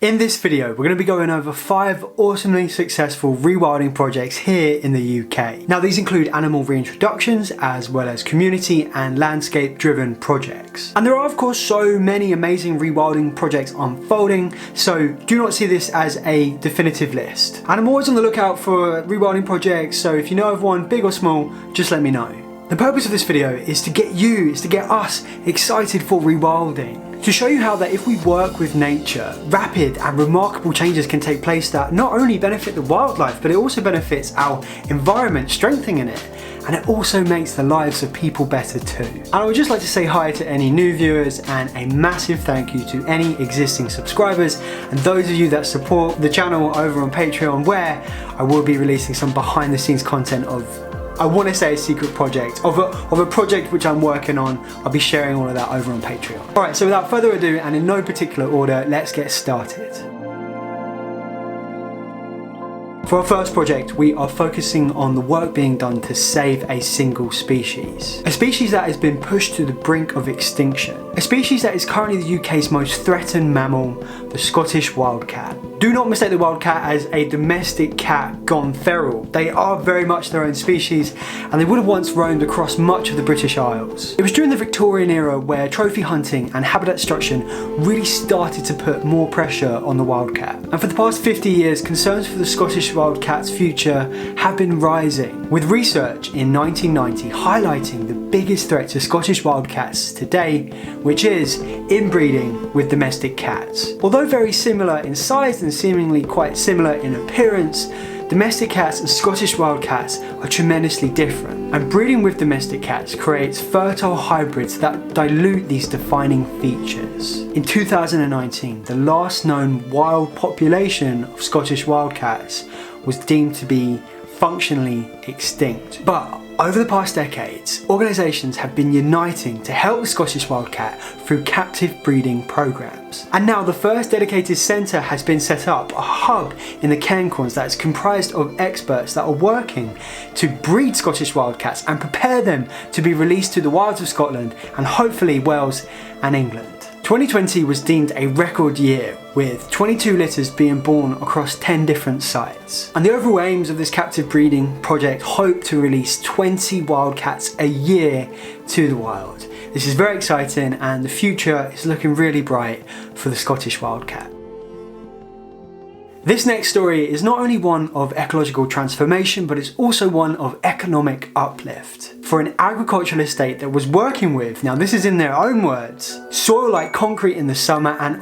In this video, we're going to be going over 5 awesomely successful rewilding projects here in the UK. Now these include animal reintroductions as well as community and landscape driven projects. And there are of course so many amazing rewilding projects unfolding, so do not see this as a definitive list. And I'm always on the lookout for rewilding projects, so if you know of one, big or small, just let me know. The purpose of this video is to get us excited for rewilding. To show you how that if we work with nature, rapid and remarkable changes can take place that not only benefit the wildlife, but it also benefits our environment, strengthening it. And it also makes the lives of people better too. And I would just like to say hi to any new viewers and a massive thank you to any existing subscribers and those of you that support the channel over on Patreon, where I will be releasing some behind the scenes content of, I want to say, a secret project, of a project which I'm working on. I'll be sharing all of that over on Patreon. Alright, so without further ado and in no particular order, let's get started. For our first project, we are focusing on the work being done to save a single species. A species that has been pushed to the brink of extinction. A species that is currently the UK's most threatened mammal, the Scottish wildcat. Do not mistake the wildcat as a domestic cat gone feral. They are very much their own species, and they would have once roamed across much of the British Isles. It was during the Victorian era where trophy hunting and habitat destruction really started to put more pressure on the wildcat. And for the past 50 years, concerns for the Scottish wildcat's future have been rising, with research in 1990 highlighting the biggest threat to Scottish wildcats today, which is inbreeding with domestic cats. Although very similar in size and seemingly quite similar in appearance, domestic cats and Scottish wildcats are tremendously different, and breeding with domestic cats creates fertile hybrids that dilute these defining features. In 2019, the last known wild population of Scottish wildcats was deemed to be functionally extinct. But over the past decades, organisations have been uniting to help the Scottish wildcat through captive breeding programmes. And now the first dedicated centre has been set up, a hub in the Cairngorms that is comprised of experts that are working to breed Scottish wildcats and prepare them to be released to the wilds of Scotland and hopefully Wales and England. 2020 was deemed a record year, with 22 litters being born across 10 different sites. And the overall aims of this captive breeding project hope to release 20 wildcats a year to the wild. This is very exciting and the future is looking really bright for the Scottish wildcat. This next story is not only one of ecological transformation, but it's also one of economic uplift. For an agricultural estate that was working with, now this is in their own words, soil like concrete in the summer and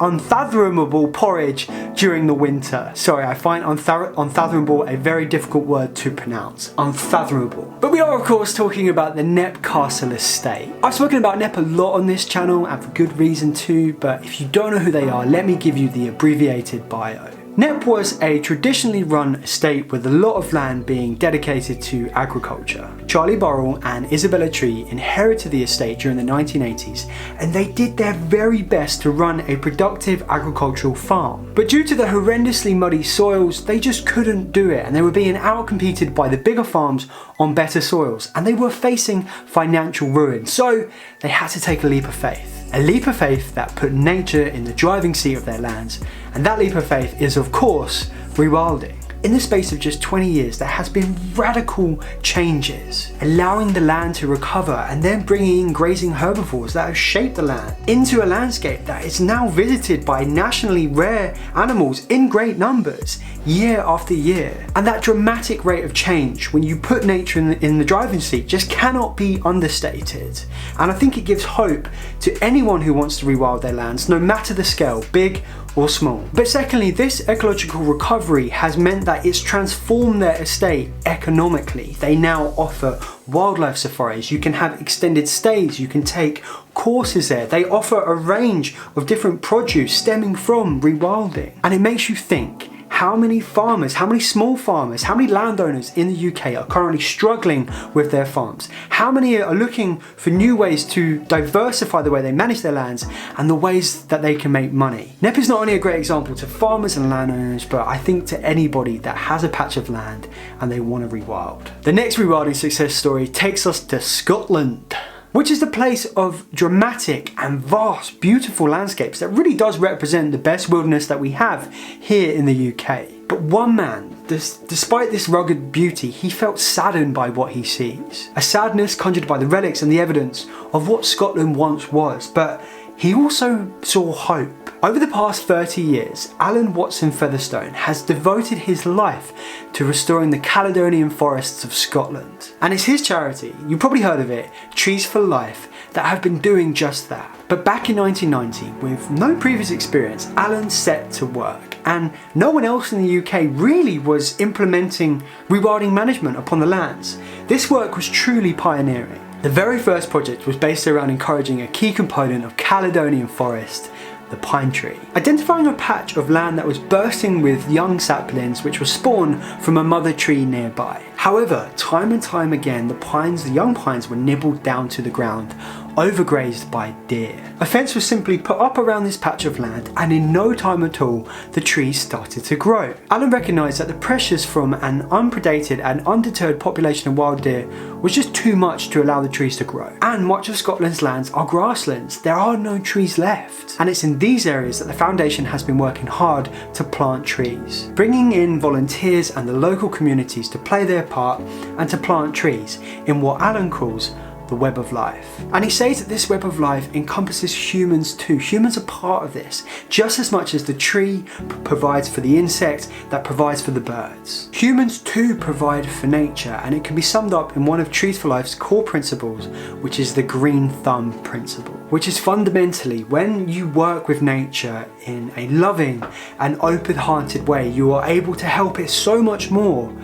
unfathomable porridge during the winter. Sorry, I find unfathomable a very difficult word to pronounce. Unfathomable. But we are of course talking about the Knepp Castle estate. I've spoken about Knepp a lot on this channel and for good reason too, but if you don't know who they are, let me give you the abbreviated bio. Knepp was a traditionally run estate with a lot of land being dedicated to agriculture. Charlie Burrell and Isabella Tree inherited the estate during the 1980s, and they did their very best to run a productive agricultural farm. But due to the horrendously muddy soils, they just couldn't do it, and they were being outcompeted by the bigger farms on better soils, and they were facing financial ruin. So they had to take a leap of faith. A leap of faith that put nature in the driving seat of their lands, and that leap of faith is of course rewilding. In the space of just 20 years, there has been radical changes, allowing the land to recover and then bringing in grazing herbivores that have shaped the land into a landscape that is now visited by nationally rare animals in great numbers year after year. And that dramatic rate of change when you put nature in the driving seat just cannot be understated. And I think it gives hope to anyone who wants to rewild their lands, no matter the scale, big or small. But secondly, this ecological recovery has meant that it's transformed their estate economically. They now offer wildlife safaris, you can have extended stays, you can take courses there. They offer a range of different produce stemming from rewilding. And it makes you think, how many farmers, how many small farmers, how many landowners in the UK are currently struggling with their farms? How many are looking for new ways to diversify the way they manage their lands and the ways that they can make money? Knepp is not only a great example to farmers and landowners, but I think to anybody that has a patch of land and they want to rewild. The next rewilding success story takes us to Scotland. which is the place of dramatic and vast, beautiful landscapes that really does represent the best wilderness that we have here in the UK. But one man, despite this rugged beauty, he felt saddened by what he sees. A sadness conjured by the relics and the evidence of what Scotland once was, but he also saw hope. Over the past 30 years, Alan Watson Featherstone has devoted his life to restoring the Caledonian forests of Scotland. And it's his charity, you've probably heard of it, Trees for Life, that have been doing just that. But back in 1990, with no previous experience, Alan set to work, and no one else in the UK really was implementing rewilding management upon the lands. This work was truly pioneering. The very first project was based around encouraging a key component of Caledonian forest, the pine tree. Identifying a patch of land that was bursting with young saplings which were spawned from a mother tree nearby. However, time and time again, the young pines were nibbled down to the ground, overgrazed by deer. A fence was simply put up around this patch of land, and in no time at all, the trees started to grow. Alan recognised that the pressures from an unpredated and undeterred population of wild deer was just too much to allow the trees to grow. And much of Scotland's lands are grasslands. There are no trees left. And it's in these areas that the Foundation has been working hard to plant trees, bringing in volunteers and the local communities to play their part and to plant trees in what Alan calls the web of life. And he says that this web of life encompasses humans too. Humans are part of this, just as much as the tree provides for the insect that provides for the birds. Humans too provide for nature, and it can be summed up in one of Trees for Life's core principles, which is the green thumb principle, which is fundamentally when you work with nature in a loving and open-hearted way, you are able to help it so much more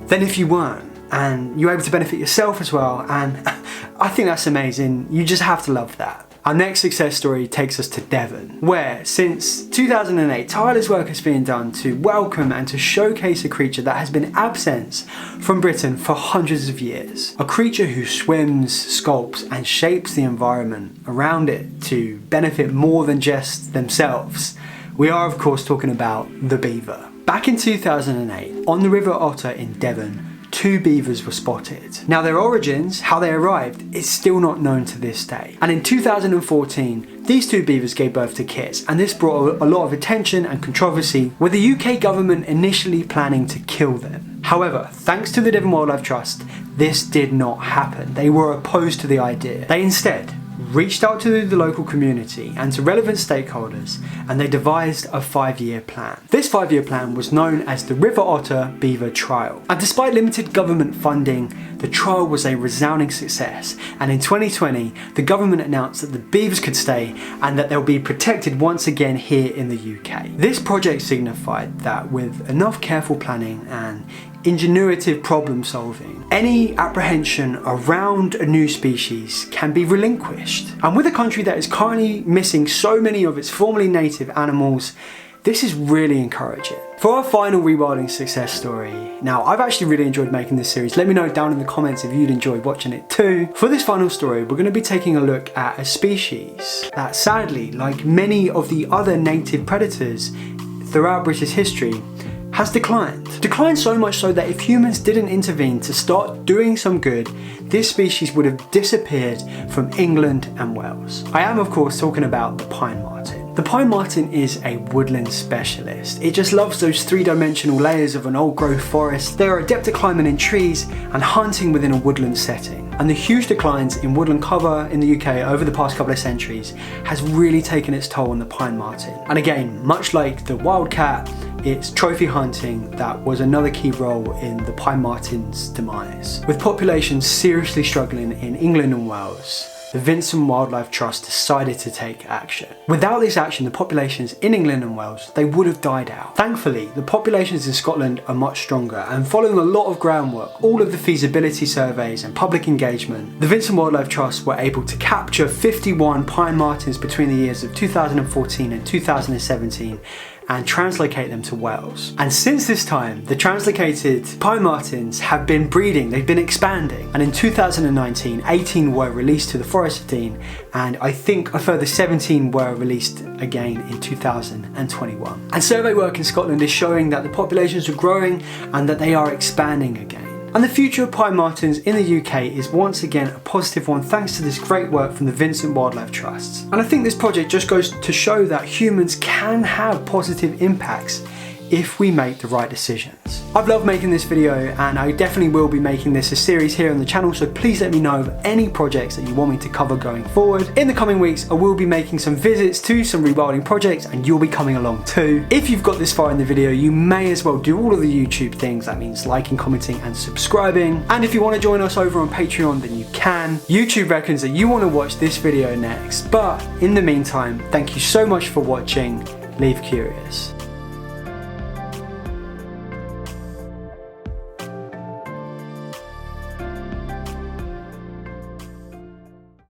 than if you weren't. And you're able to benefit yourself as well, and I think that's amazing. You just have to love that. Our next success story takes us to Devon, where since 2008 tireless work has been done to welcome and to showcase a creature that has been absent from Britain for hundreds of years. A creature who swims, sculpts and shapes the environment around it to benefit more than just themselves. We are of course talking about the beaver. Back in 2008, on the River Otter in Devon, 2 beavers were spotted. Now their origins, how they arrived, is still not known to this day. And in 2014, these 2 beavers gave birth to kits, and this brought a lot of attention and controversy, with the UK government initially planning to kill them. However, thanks to the Devon Wildlife Trust, this did not happen. They were opposed to the idea. They instead reached out to the local community and to relevant stakeholders, and they devised a 5-year plan. This 5-year plan was known as the River Otter Beaver Trial. And despite limited government funding, the trial was a resounding success, and in 2020 the government announced that the beavers could stay and that they'll be protected once again here in the UK. This project signified that with enough careful planning and ingenuitive problem solving, any apprehension around a new species can be relinquished. And with a country that is currently missing so many of its formerly native animals, this is really encouraging. For our final rewilding success story, now I've actually really enjoyed making this series. Let me know down in the comments if you'd enjoyed watching it too. For this final story, we're going to be taking a look at a species that sadly, like many of the other native predators throughout British history, has declined. Declined so much so that if humans didn't intervene to start doing some good, this species would have disappeared from England and Wales. I am of course talking about the pine marten. The pine marten is a woodland specialist. It just loves those 3-dimensional layers of an old growth forest. They are adept at climbing in trees and hunting within a woodland setting. And the huge declines in woodland cover in the UK over the past couple of centuries has really taken its toll on the pine marten. And again, much like the wildcat, it's trophy hunting that was another key role in the pine marten's demise. With populations seriously struggling in England and Wales, the Vincent Wildlife Trust decided to take action. Without this action, the populations in England and Wales, they would have died out. Thankfully, the populations in Scotland are much stronger, and following a lot of groundwork, all of the feasibility surveys and public engagement, the Vincent Wildlife Trust were able to capture 51 pine martens between the years of 2014 and 2017 and translocate them to Wales. And since this time, the translocated pine martens have been breeding, they've been expanding. And in 2019, 18 were released to the Forest of Dean, and I think a further 17 were released again in 2021. And survey work in Scotland is showing that the populations are growing and that they are expanding again. And the future of pine martens in the UK is once again a positive one thanks to this great work from the Vincent Wildlife Trust. And I think this project just goes to show that humans can have positive impacts if we make the right decisions. I've loved making this video and I definitely will be making this a series here on the channel, so please let me know of any projects that you want me to cover going forward. In the coming weeks I will be making some visits to some rewilding projects and you'll be coming along too. If you've got this far in the video, you may as well do all of the YouTube things. That means liking, commenting and subscribing. And if you want to join us over on Patreon, then you can. YouTube reckons that you want to watch this video next, but in the meantime, thank you so much for watching. Leave curious.